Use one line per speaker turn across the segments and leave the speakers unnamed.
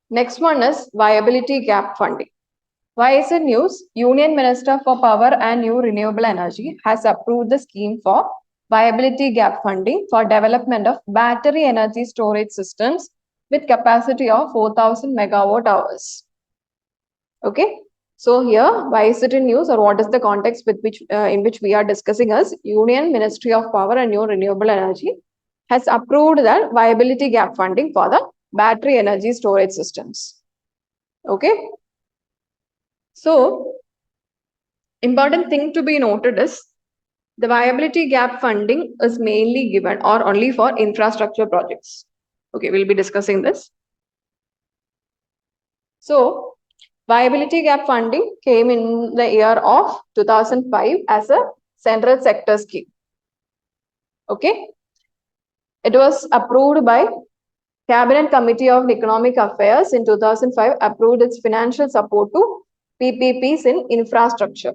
Next one is viability gap funding. Why is it news? Union Minister for Power and New Renewable Energy has approved the scheme for viability gap funding for development of battery energy storage systems with capacity of 4,000 megawatt hours. Okay. So here, why is it in news, or what is the context with which in which we are discussing as Union Ministry of Power and New Renewable Energy has approved that viability gap funding for the battery energy storage systems. Okay. So, important thing to be noted is the viability gap funding is mainly given or only for infrastructure projects. Okay, we'll be discussing this. So, viability gap funding came in the year of 2005 as a central sector scheme. Okay, it was approved by Cabinet Committee of Economic Affairs in 2005, approved its financial support to PPPs in infrastructure,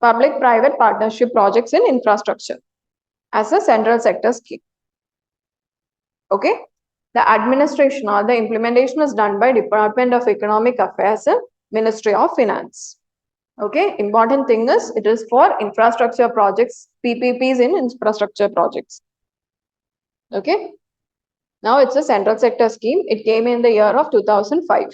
public-private partnership projects in infrastructure as a central sector scheme. Okay, the administration or the implementation is done by Department of Economic Affairs and Ministry of Finance. Okay, important thing is it is for infrastructure projects, PPPs in infrastructure projects. Okay, now it's a central sector scheme. It came in the year of 2005.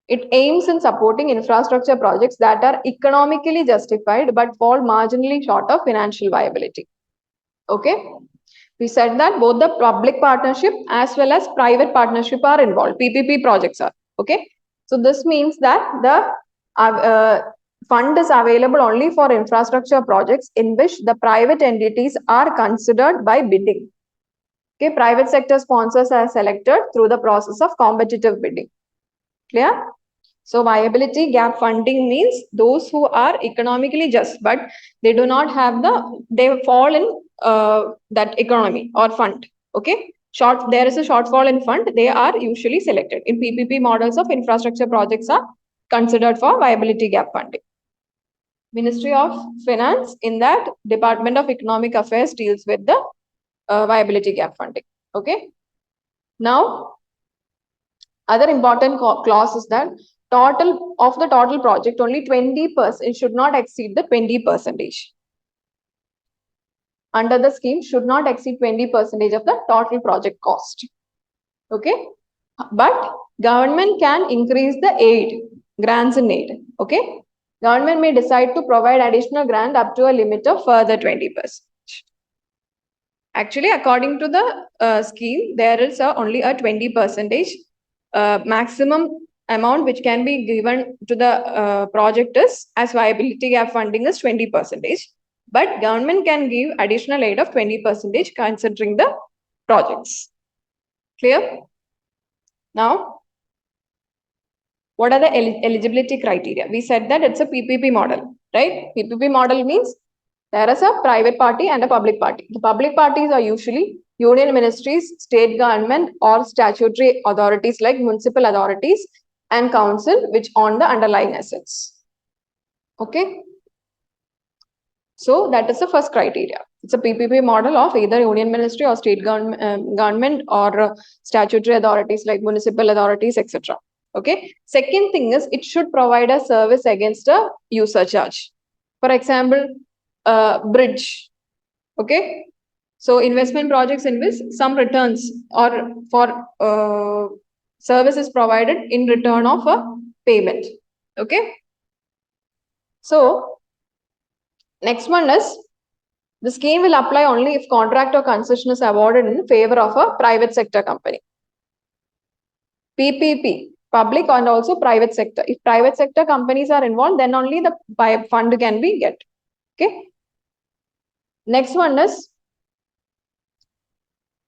It aims in supporting infrastructure projects that are economically justified but fall marginally short of financial viability. Okay, we said that both the public partnership as well as private partnership are involved. PPP projects are. Okay, so this means that the fund is available only for infrastructure projects in which the private entities are considered by bidding. Okay, private sector sponsors are selected through the process of competitive bidding. Clear? So viability gap funding means those who are economically just, but they do not have they fall in that economy or fund. Okay, there is a shortfall in fund, they are usually selected. In PPP models of infrastructure projects are considered for viability gap funding. Ministry of Finance in that Department of Economic Affairs deals with the viability gap funding. Okay. Now, other important clause is that of the total project, only 20% should not exceed the 20%. Under the scheme should not exceed 20% of the total project cost. Okay. But government can increase the aid, grants in aid. Okay. Government may decide to provide additional grant up to a limit of further 20%. Actually, according to the scheme, there is only a 20% maximum amount which can be given to the project is as viability gap funding is 20%. But government can give additional aid of 20% considering the projects. Clear? Now, what are the eligibility criteria? We said that it's a PPP model, right? PPP model means there is a private party and a public party. The public parties are usually union ministries, state government, or statutory authorities like municipal authorities and council which own the underlying assets. Okay. So that is the first criteria. It's a PPP model of either union ministry or state government or statutory authorities like municipal authorities, etc. Okay. Second thing is it should provide a service against a user charge. For example, bridge. Okay. So investment projects in which some returns or for services provided in return of a payment. Okay. So next one is the scheme will apply only if contract or concession is awarded in favor of a private sector company. PPP, public and also private sector. If private sector companies are involved, then only the fund can be get. Okay. Next one is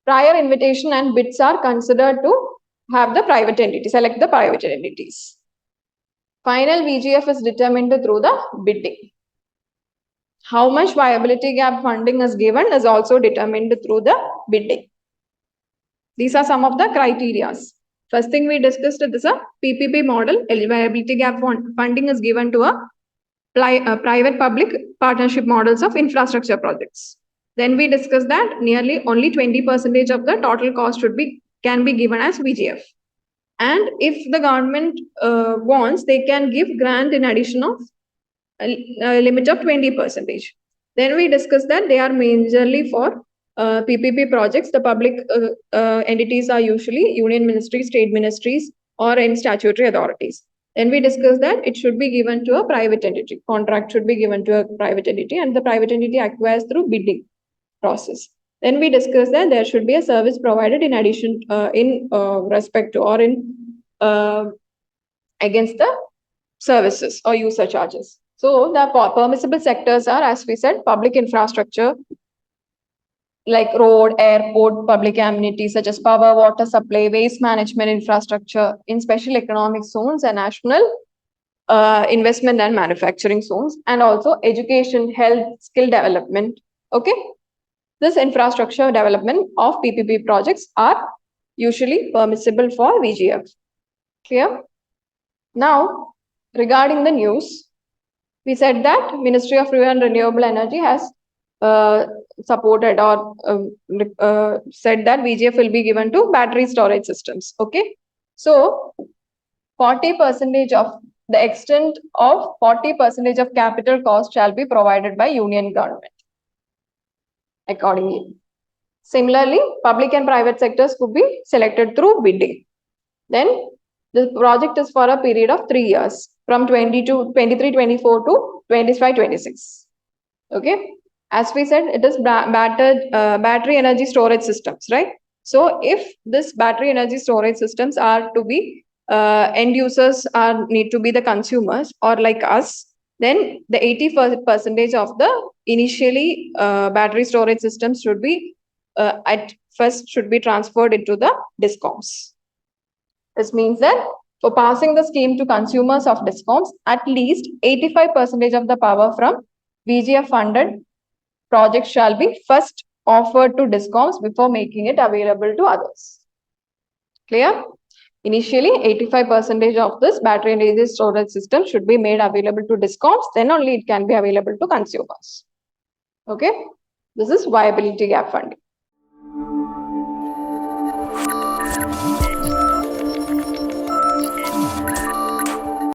prior invitation and bids are considered to have the private entity, select the private entities. Final VGF is determined through the bidding. How much viability gap funding is given is also determined through the bidding. These are some of the criteria. First thing we discussed is a PPP model. Viability gap funding is given to a private-public partnership models of infrastructure projects. Then we discussed that nearly only 20% of the total cost can be given as VGF. And if the government wants, they can give grant in addition of a limit of 20%. Then we discussed that they are majorly for PPP projects. The public entities are usually union ministries, state ministries, or in statutory authorities. Then we discussed that it should be given to a private entity. Contract should be given to a private entity, and the private entity acquires through bidding process. Then we discussed that there should be a service provided in addition in respect to or in against the services or user charges. So the permissible sectors are, as we said, public infrastructure like road, airport, public amenities such as power, water supply, waste management infrastructure in special economic zones and national investment and manufacturing zones, and also education, health, skill development. Okay. This infrastructure development of PPP projects are usually permissible for VGF. Clear? Now, regarding the news, we said that Ministry of Renewable Energy has supported or said that VGF will be given to battery storage systems. Okay. So 40% of the extent of 40% of capital cost shall be provided by union government accordingly. Similarly, public and private sectors could be selected through bidding. Then the project is for a period of 3 years from 23-24 to 25-26. Okay. As we said, it is battery energy storage systems, right? So if this battery energy storage systems are to be end users need to be the consumers or like us, then the 80% of the initially battery storage systems should be at first should be transferred into the DISCOMs. This means that for passing the scheme to consumers of DISCOMs, at least 85% of the power from VGF funded projects shall be first offered to DISCOMs before making it available to others. Clear? Initially, 85% of this battery energy storage system should be made available to DISCOMs, then only it can be available to consumers. Okay? This is viability gap funding.